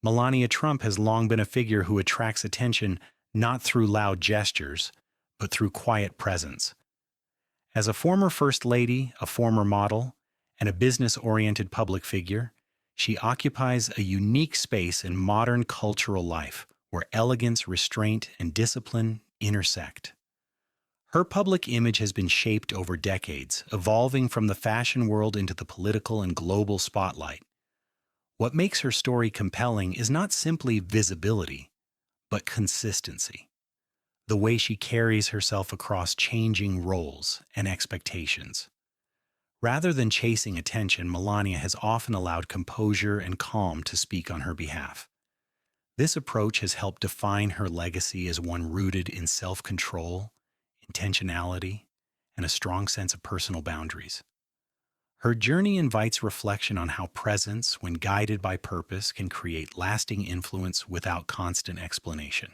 Melania Trump has long been a figure who attracts attention not through loud gestures, but through quiet presence. As a former First Lady, a former model, and a business-oriented public figure, she occupies a unique space in modern cultural life where elegance, restraint, and discipline intersect. Her public image has been shaped over decades, evolving from the fashion world into the political and global spotlight. What makes her story compelling is not simply visibility, but consistency. The way she carries herself across changing roles and expectations. Rather than chasing attention, Melania has often allowed composure and calm to speak on her behalf. This approach has helped define her legacy as one rooted in self-control, intentionality, and a strong sense of personal boundaries. Her journey invites reflection on how presence, when guided by purpose, can create lasting influence without constant explanation.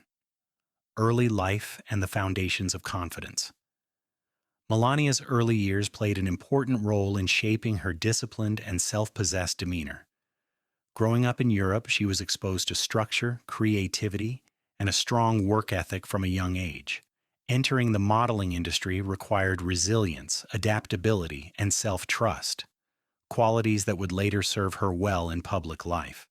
Early life and the foundations of confidence. Melania's early years played an important role in shaping her disciplined and self-possessed demeanor. Growing up in Europe, she was exposed to structure, creativity, and a strong work ethic from a young age. Entering the modeling industry required resilience, adaptability, and self-trust, qualities that would later serve her well in public life.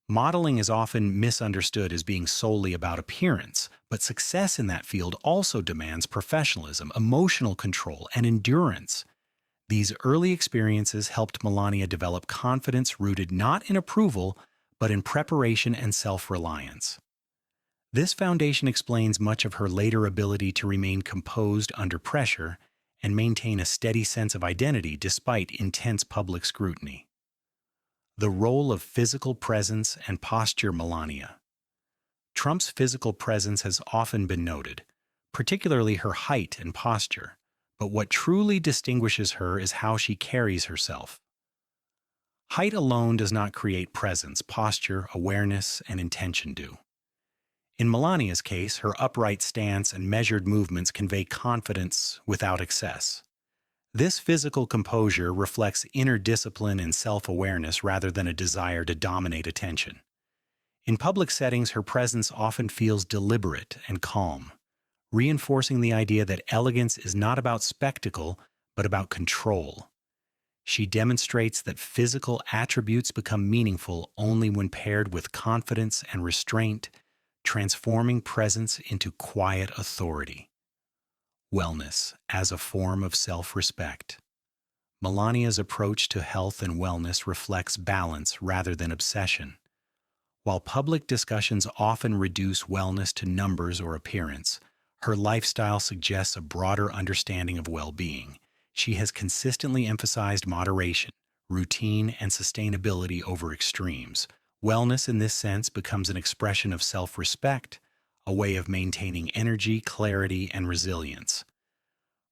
Modeling is often misunderstood as being solely about appearance, but success in that field also demands professionalism, emotional control, and endurance. These early experiences helped Melania develop confidence rooted not in approval, but in preparation and self-reliance. This foundation explains much of her later ability to remain composed under pressure and maintain a steady sense of identity despite intense public scrutiny. The role of physical presence and posture. Melania Trump's physical presence has often been noted, particularly her height and posture, but what truly distinguishes her is how she carries herself. Height alone does not create presence; posture, awareness, and intention do. In Melania's case, her upright stance and measured movements convey confidence without excess. This physical composure reflects inner discipline and self-awareness rather than a desire to dominate attention. In public settings, her presence often feels deliberate and calm, reinforcing the idea that elegance is not about spectacle, but about control. She demonstrates that physical attributes become meaningful only when paired with confidence and restraint, transforming presence into quiet authority. Wellness as a form of self-respect. Melania's approach to health and wellness reflects balance rather than obsession. While public discussions often reduce wellness to numbers or appearance, her lifestyle suggests a broader understanding of well-being. She has consistently emphasized moderation, routine, and sustainability over extremes. Wellness in this sense becomes an expression of self-respect, a way of maintaining energy, clarity, and resilience.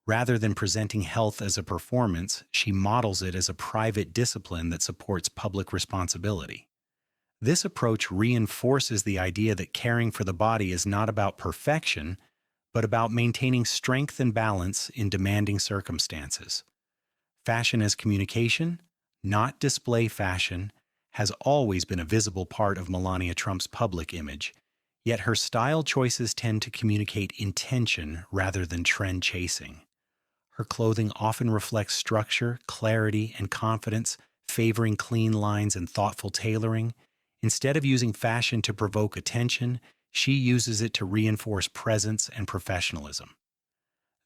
Rather than presenting health as a performance, she models it as a private discipline that supports public responsibility. This approach reinforces the idea that caring for the body is not about perfection, but about maintaining strength and balance in demanding circumstances. Fashion as communication, not display fashion, has always been a visible part of Melania Trump's public image, yet her style choices tend to communicate intention rather than trend chasing. Her clothing often reflects structure, clarity, and confidence, favoring clean lines and thoughtful tailoring. Instead of using fashion to provoke attention, she uses it to reinforce presence and professionalism.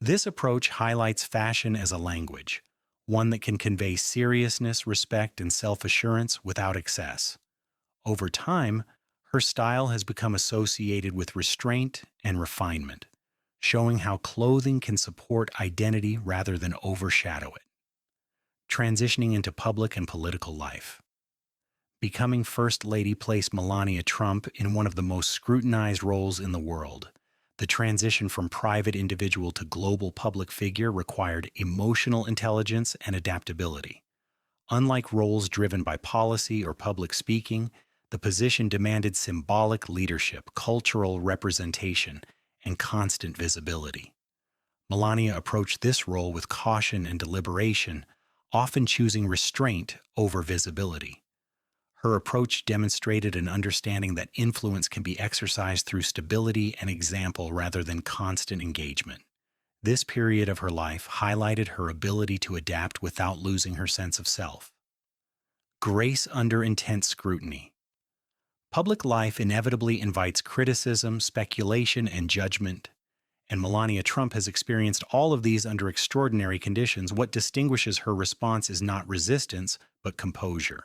This approach highlights fashion as a language, one that can convey seriousness, respect, and self-assurance without excess. Over time, her style has become associated with restraint and refinement, showing how clothing can support identity rather than overshadow it. Transitioning into public and political life. Becoming First Lady placed Melania Trump in one of the most scrutinized roles in the world. The transition from private individual to global public figure required emotional intelligence and adaptability. Unlike roles driven by policy or public speaking, the position demanded symbolic leadership, cultural representation, and constant visibility. Melania approached this role with caution and deliberation, often choosing restraint over visibility. Her approach demonstrated an understanding that influence can be exercised through stability and example rather than constant engagement. This period of her life highlighted her ability to adapt without losing her sense of self. Grace under intense scrutiny. Public life inevitably invites criticism, speculation, and judgment, and Melania Trump has experienced all of these under extraordinary conditions. What distinguishes her response is not resistance, but composure.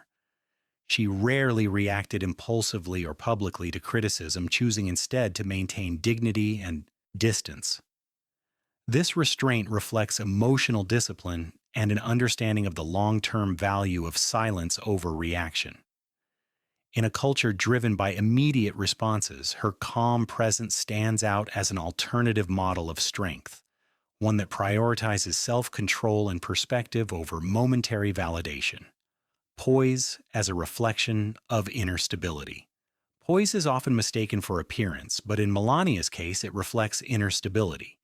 She rarely reacted impulsively or publicly to criticism, choosing instead to maintain dignity and distance. This restraint reflects emotional discipline and an understanding of the long-term value of silence over reaction. In a culture driven by immediate responses, her calm presence stands out as an alternative model of strength, one that prioritizes self-control and perspective over momentary validation. Poise as a reflection of inner stability. Poise is often mistaken for appearance, but in Melania's case, it reflects inner stability.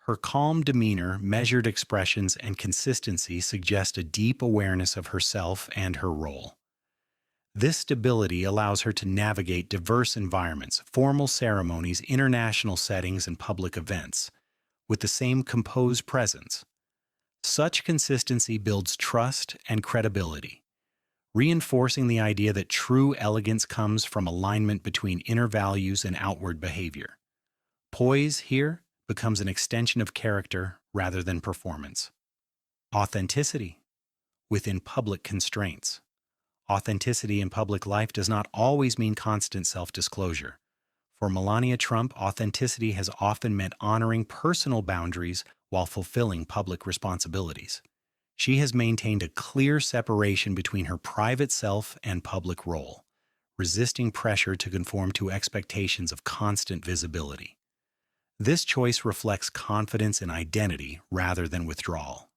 Her calm demeanor, measured expressions, and consistency suggest a deep awareness of herself and her role. This stability allows her to navigate diverse environments, formal ceremonies, international settings, and public events, with the same composed presence. Such consistency builds trust and credibility, reinforcing the idea that true elegance comes from alignment between inner values and outward behavior. Poise here becomes an extension of character rather than performance. Authenticity within public constraints. Authenticity in public life does not always mean constant self-disclosure. For Melania Trump, authenticity has often meant honoring personal boundaries while fulfilling public responsibilities. She has maintained a clear separation between her private self and public role, resisting pressure to conform to expectations of constant visibility. This choice reflects confidence in identity rather than withdrawal.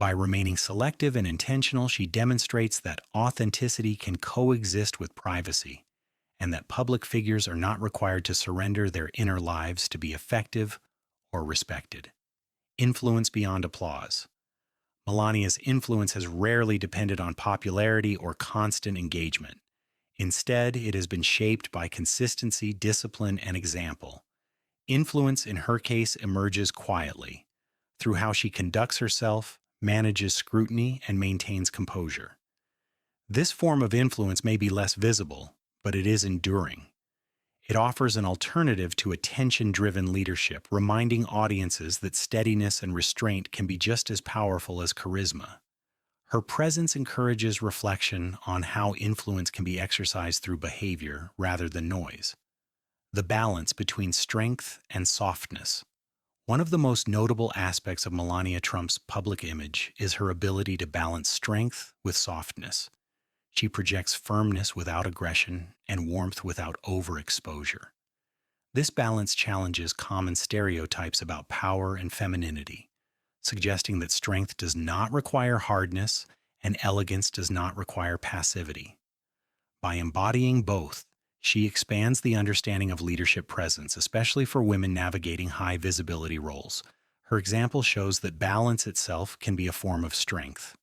By remaining selective and intentional, she demonstrates that authenticity can coexist with privacy, and that public figures are not required to surrender their inner lives to be effective or respected. Influence beyond applause. Melania's influence has rarely depended on popularity or constant engagement. Instead, it has been shaped by consistency, discipline, and example. Influence, in her case, emerges quietly, through how she conducts herself, manages scrutiny, and maintains composure. This form of influence may be less visible, but it is enduring. It offers an alternative to attention-driven leadership, reminding audiences that steadiness and restraint can be just as powerful as charisma. Her presence encourages reflection on how influence can be exercised through behavior rather than noise. The balance between strength and softness. One of the most notable aspects of Melania Trump's public image is her ability to balance strength with softness. She projects firmness without aggression and warmth without overexposure. This balance challenges common stereotypes about power and femininity, suggesting that strength does not require hardness and elegance does not require passivity. By embodying both, she expands the understanding of leadership presence, especially for women navigating high-visibility roles. Her example shows that balance itself can be a form of strength.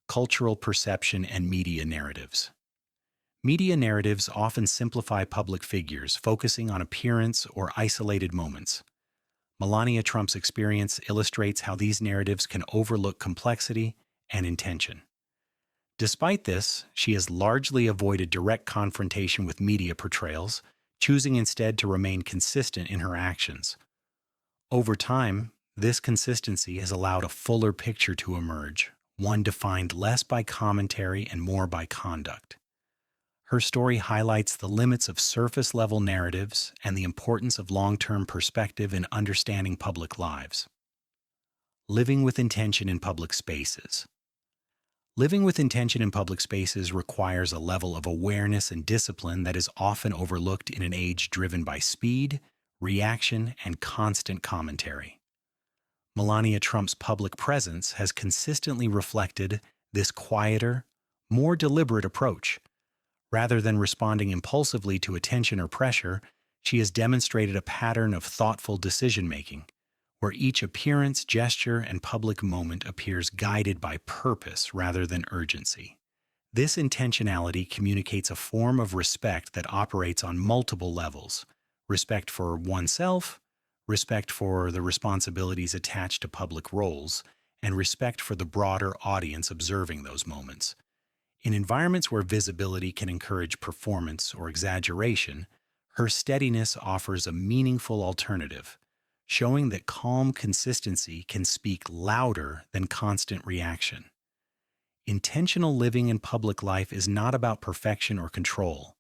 Cultural perception and media narratives. Media narratives often simplify public figures, focusing on appearance or isolated moments. Melania Trump's experience illustrates how these narratives can overlook complexity and intention. Despite this, she has largely avoided direct confrontation with media portrayals, choosing instead to remain consistent in her actions. Over time, this consistency has allowed a fuller picture to emerge, one defined less by commentary and more by conduct. Her story highlights the limits of surface-level narratives and the importance of long-term perspective in understanding public lives. Living with intention in public spaces. Living with intention in public spaces requires a level of awareness and discipline that is often overlooked in an age driven by speed, reaction, and constant commentary. Melania Trump's public presence has consistently reflected this quieter, more deliberate approach. Rather than responding impulsively to attention or pressure, she has demonstrated a pattern of thoughtful decision-making, where each appearance, gesture, and public moment appears guided by purpose rather than urgency. This intentionality communicates a form of respect that operates on multiple levels: respect for oneself, respect for the responsibilities attached to public roles, and respect for the broader audience observing those moments. In environments where visibility can encourage performance or exaggeration, her steadiness offers a meaningful alternative, showing that calm consistency can speak louder than constant reaction. Intentional living in public life is not about perfection or control.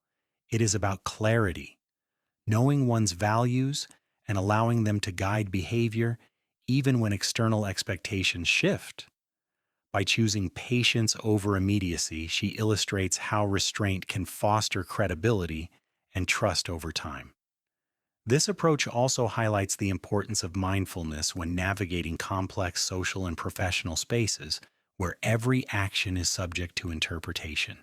It is about clarity, knowing one's values and allowing them to guide behavior even when external expectations shift. By choosing patience over immediacy, she illustrates how restraint can foster credibility and trust over time. This approach also highlights the importance of mindfulness when navigating complex social and professional spaces where every action is subject to interpretation.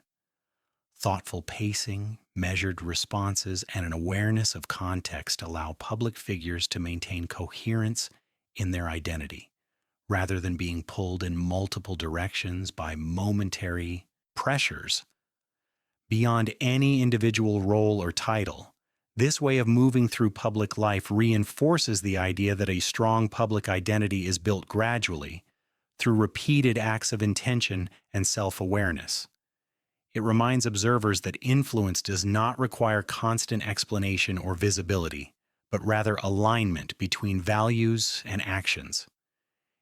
Thoughtful pacing, measured responses, and an awareness of context allow public figures to maintain coherence in their identity, rather than being pulled in multiple directions by momentary pressures. Beyond any individual role or title, this way of moving through public life reinforces the idea that a strong public identity is built gradually through repeated acts of intention and self-awareness. It reminds observers that influence does not require constant explanation or visibility, but rather alignment between values and actions.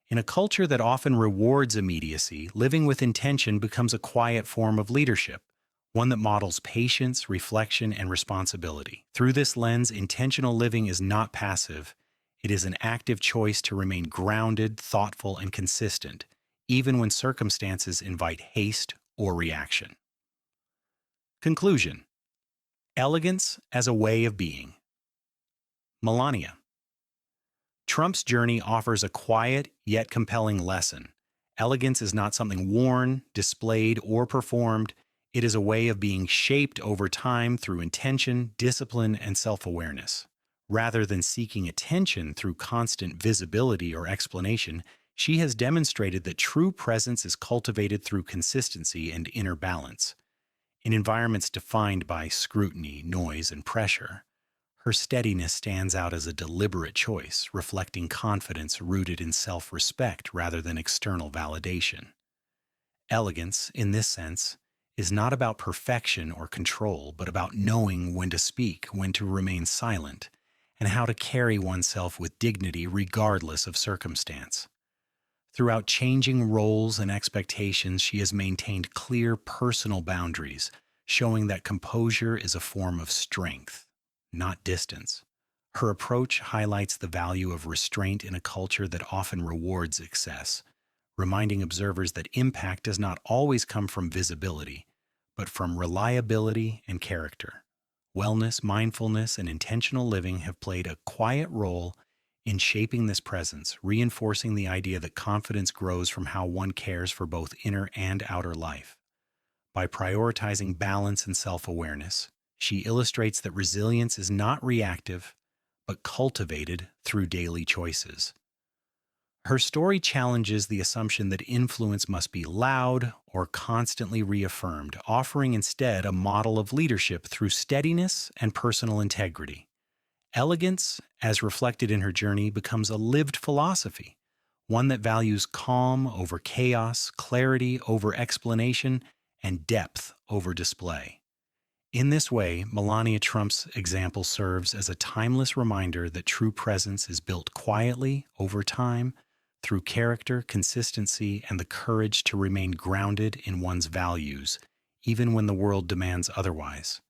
In a culture that often rewards immediacy, living with intention becomes a quiet form of leadership, one that models patience, reflection, and responsibility. Through this lens, intentional living is not passive. It is an active choice to remain grounded, thoughtful, and consistent, even when circumstances invite haste or reaction. Conclusion: elegance as a way of being. Melania Trump's journey offers a quiet yet compelling lesson. Elegance is not something worn, displayed, or performed. It is a way of being shaped over time through intention, discipline, and self-awareness. Rather than seeking attention through constant visibility or explanation, she has demonstrated that true presence is cultivated through consistency and inner balance. In environments defined by scrutiny, noise, and pressure, her steadiness stands out as a deliberate choice, reflecting confidence rooted in self-respect rather than external validation. Elegance, in this sense, is not about perfection or control, but about knowing when to speak, when to remain silent, and how to carry oneself with dignity regardless of circumstance. Throughout changing roles and expectations, she has maintained clear personal boundaries, showing that composure is a form of strength, not distance. Her approach highlights the value of restraint in a culture that often rewards excess, reminding observers that impact does not always come from visibility, but from reliability and character. Wellness, mindfulness, and intentional living have played a quiet role in shaping this presence, reinforcing the idea that confidence grows from how one cares for both inner and outer life. By prioritizing balance and self-awareness, she illustrates that resilience is not reactive, but cultivated through daily choices. Her story challenges the assumption that influence must be loud or constantly reaffirmed, offering instead a model of leadership through steadiness and personal integrity. Elegance, as reflected in her journey, becomes a lived philosophy, one that values calm over chaos, clarity over explanation, and depth over display. In this way, Melania Trump's example serves as a timeless reminder that true presence is built quietly over time through character, consistency, and the courage to remain grounded in one's values, even when the world demands otherwise.